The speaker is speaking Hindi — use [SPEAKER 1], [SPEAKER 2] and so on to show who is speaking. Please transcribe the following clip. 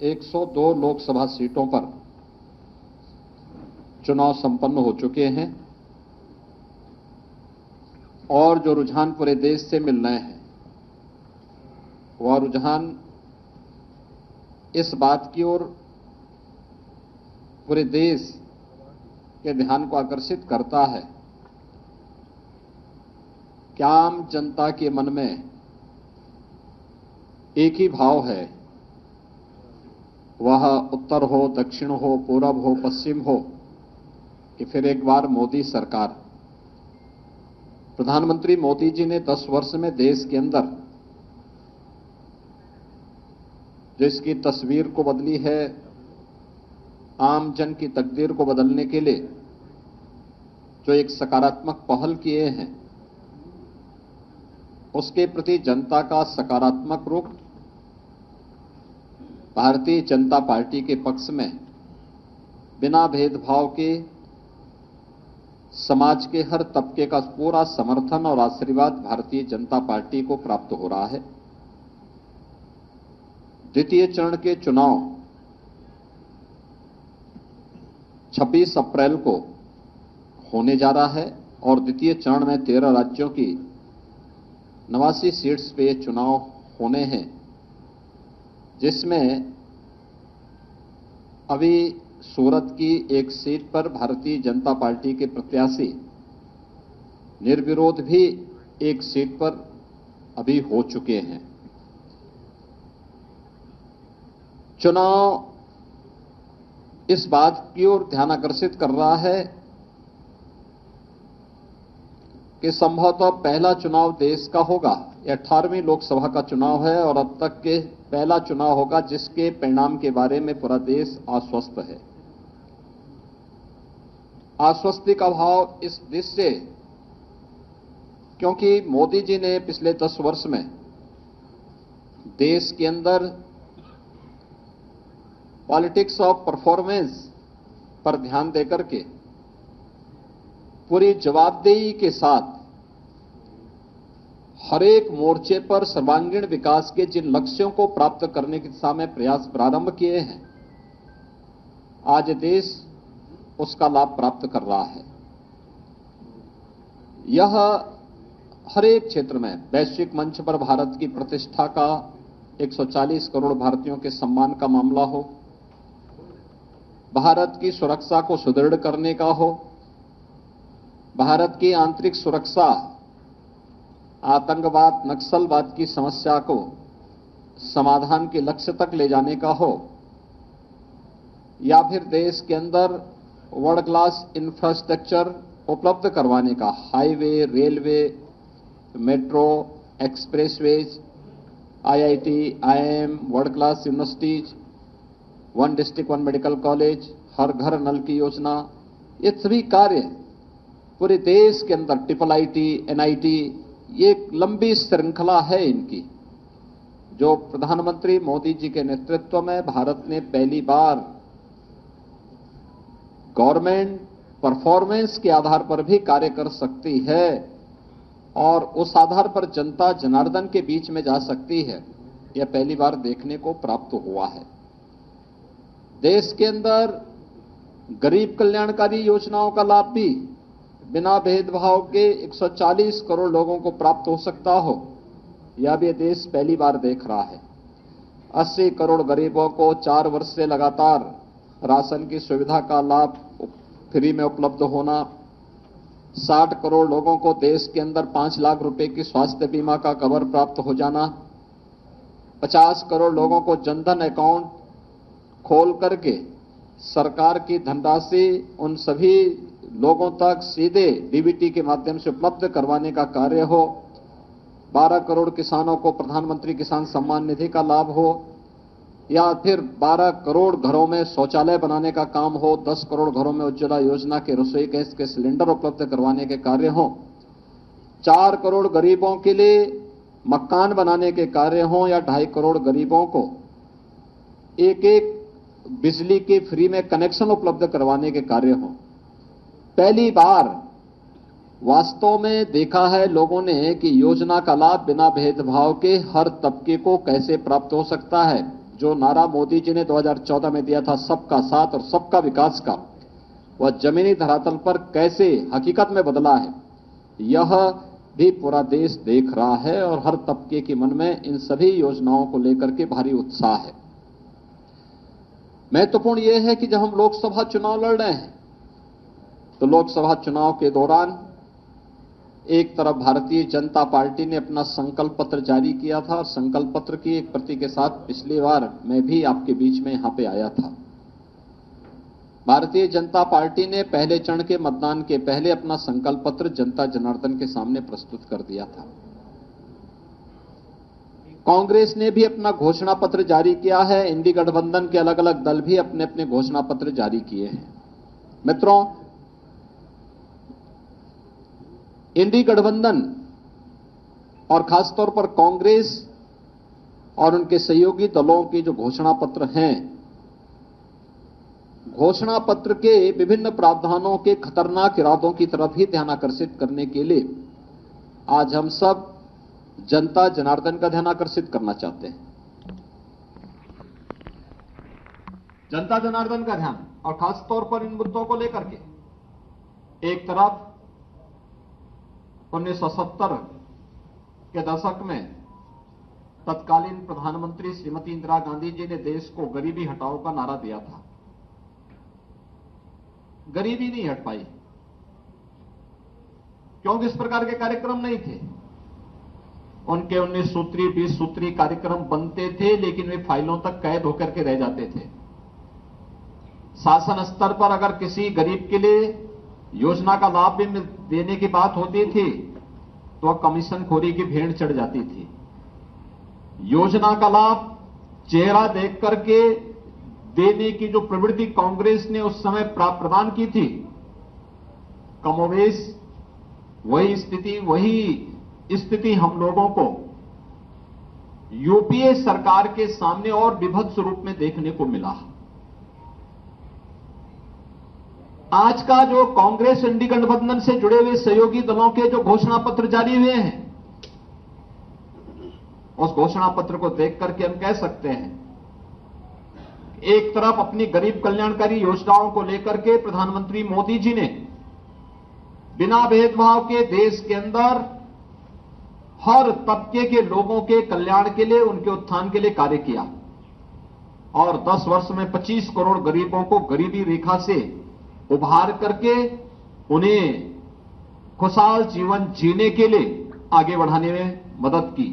[SPEAKER 1] 102 लोकसभा सीटों पर चुनाव संपन्न हो चुके हैं और जो रुझान पूरे देश से मिल रहे हैं वह रुझान इस बात की ओर पूरे देश के ध्यान को आकर्षित करता है कि आम जनता के मन में एक ही भाव है, वह उत्तर हो, दक्षिण हो, पूरब हो, पश्चिम हो, कि फिर एक बार मोदी सरकार। प्रधानमंत्री मोदी जी ने 10 वर्ष में देश के अंदर जो इसकी तस्वीर को बदली है, आम जन की तकदीर को बदलने के लिए जो एक सकारात्मक पहल किए हैं, उसके प्रति जनता का सकारात्मक रुख भारतीय जनता पार्टी के पक्ष में बिना भेदभाव के समाज के हर तबके का पूरा समर्थन और आशीर्वाद भारतीय जनता पार्टी को प्राप्त हो रहा है। द्वितीय चरण के चुनाव 26 अप्रैल को होने जा रहा है और द्वितीय चरण में 13 राज्यों की 89 सीट्स पे चुनाव होने हैं, जिसमें अभी सूरत की एक सीट पर भारतीय जनता पार्टी के प्रत्याशी निर्विरोध भी एक सीट पर अभी हो चुके हैं। चुनाव इस बात की ओर ध्यान आकर्षित कर रहा है कि संभवतः पहला चुनाव देश का होगा। 18वीं लोकसभा का चुनाव है और अब तक के पहला चुनाव होगा जिसके परिणाम के बारे में पूरा देश आश्वस्त है। आश्वस्ति का भाव इस दृष्टि क्योंकि मोदी जी ने पिछले 10 वर्ष में देश के अंदर पॉलिटिक्स ऑफ परफॉर्मेंस पर ध्यान देकर के पूरी जवाबदेही के साथ हर एक मोर्चे पर सर्वांगीण विकास के जिन लक्ष्यों को प्राप्त करने की दिशा में प्रयास प्रारंभ किए हैं, आज देश उसका लाभ प्राप्त कर रहा है। यह हर एक क्षेत्र में वैश्विक मंच पर भारत की प्रतिष्ठा का 140 करोड़ भारतीयों के सम्मान का मामला हो, भारत की सुरक्षा को सुदृढ़ करने का हो, भारत की आंतरिक सुरक्षा, आतंकवाद, नक्सलवाद की समस्या को समाधान के लक्ष्य तक ले जाने का हो, या फिर देश के अंदर वर्ल्ड क्लास इंफ्रास्ट्रक्चर उपलब्ध करवाने का, highway, railway, metro, expressways, IIT, IIM, world class universities, one district one medical college, हर घर नल की योजना, ये सभी कार्य पूरे देश के अंदर ट्रिपल आईटी, एनआईटी, ये एक लंबी श्रृंखला है इनकी, जो प्रधानमंत्री मोदी जी के नेतृत्व में भारत ने पहली बार गवर्नमेंट परफॉर्मेंस के आधार पर भी कार्य कर सकती है और उस आधार पर जनता जनार्दन के बीच में जा सकती है, यह पहली बार देखने को प्राप्त हुआ है। देश के अंदर गरीब कल्याणकारी योजनाओं का लाभ भी बिना भेदभाव के 140 करोड़ लोगों को प्राप्त हो सकता हो, यह भी देश पहली बार देख रहा है। 80 करोड़ गरीबों को 4 वर्ष से लगातार राशन की सुविधा का लाभ फ्री में उपलब्ध होना, 60 करोड़ लोगों को देश के अंदर 5 लाख रुपए की स्वास्थ्य बीमा का कवर प्राप्त हो जाना, 50 करोड़ लोगों को जनधन अकाउंट खोल करके सरकार की धनराशि उन सभी लोगों तक सीधे डीबीटी के माध्यम से उपलब्ध करवाने का कार्य हो, 12 करोड़ किसानों को प्रधानमंत्री किसान सम्मान निधि का लाभ हो, या फिर 12 करोड़ घरों में शौचालय बनाने का काम हो, 10 करोड़ घरों में उज्ज्वला योजना के रसोई गैस के सिलेंडर उपलब्ध करवाने के कार्य हो, 4 करोड़ गरीबों के लिए मकान बनाने के कार्य हो, या 2.5 करोड़ गरीबों को एक बिजली के फ्री में कनेक्शन उपलब्ध करवाने के कार्य हो। पहली बार वास्तव में देखा है लोगों ने कि योजना का लाभ बिना भेदभाव के हर तबके को कैसे प्राप्त हो सकता है। जो नारा मोदी जी ने 2014 में दिया था, सबका साथ और सबका विकास का, वह जमीनी धरातल पर कैसे हकीकत में बदला है, यह भी पूरा देश देख रहा है और हर तबके के मन में इन सभी योजनाओं को लेकर के भारी उत्साह है। महत्वपूर्ण यह है कि जब हम लोकसभा चुनाव लड़ रहे हैं तो लोकसभा चुनाव के दौरान एक तरफ भारतीय जनता पार्टी ने अपना संकल्प पत्र जारी किया था और संकल्प पत्र की एक प्रति के साथ पिछली बार मैं भी आपके बीच में यहां पे आया था। भारतीय जनता पार्टी ने पहले चरण के मतदान के पहले अपना संकल्प पत्र जनता जनार्दन के सामने प्रस्तुत कर दिया था। कांग्रेस ने भी अपना घोषणा पत्र जारी किया है। इंडी गठबंधन के अलग अलग दल भी अपने अपने घोषणा पत्र जारी किए हैं। मित्रों, इंडी गठबंधन और खासतौर पर कांग्रेस और उनके सहयोगी दलों के जो घोषणा पत्र हैं, घोषणा पत्र के विभिन्न प्रावधानों के खतरनाक इरादों की तरफ ही ध्यान आकर्षित करने के लिए आज हम सब जनता जनार्दन का ध्यान आकर्षित करना चाहते हैं। जनता जनार्दन का ध्यान, और खासतौर पर इन मुद्दों को लेकर के एक तरफ 1970 के दशक में तत्कालीन प्रधानमंत्री श्रीमती इंदिरा गांधी जी ने देश को गरीबी हटाओ का नारा दिया था। गरीबी नहीं हट पाई क्योंकि इस प्रकार के कार्यक्रम नहीं थे। उनके 19 सूत्री 20 सूत्री कार्यक्रम बनते थे, लेकिन वे फाइलों तक कैद होकर के रह जाते थे। शासन स्तर पर अगर किसी गरीब के लिए योजना का लाभ भी देने की बात होती थी तो कमीशन खोरी की भेड़ चढ़ जाती थी। योजना का लाभ चेहरा देख करके देने की जो प्रवृत्ति कांग्रेस ने उस समय प्रदान की थी, कमोवेश वही स्थिति हम लोगों को यूपीए सरकार के सामने और विभत्स रूप में देखने को मिला। आज का जो कांग्रेस इंडी गठबंधन से जुड़े हुए सहयोगी दलों के जो घोषणा पत्र जारी हुए हैं, उस घोषणा पत्र को देख करके हम कह सकते हैं, एक तरफ अपनी गरीब कल्याणकारी योजनाओं को लेकर के प्रधानमंत्री मोदी जी ने बिना भेदभाव के देश के अंदर हर तबके के लोगों के कल्याण के लिए, उनके उत्थान के लिए कार्य किया और 10 वर्ष में 25 करोड़ गरीबों को गरीबी रेखा से उभार करके उन्हें खुशहाल जीवन जीने के लिए आगे बढ़ाने में मदद की।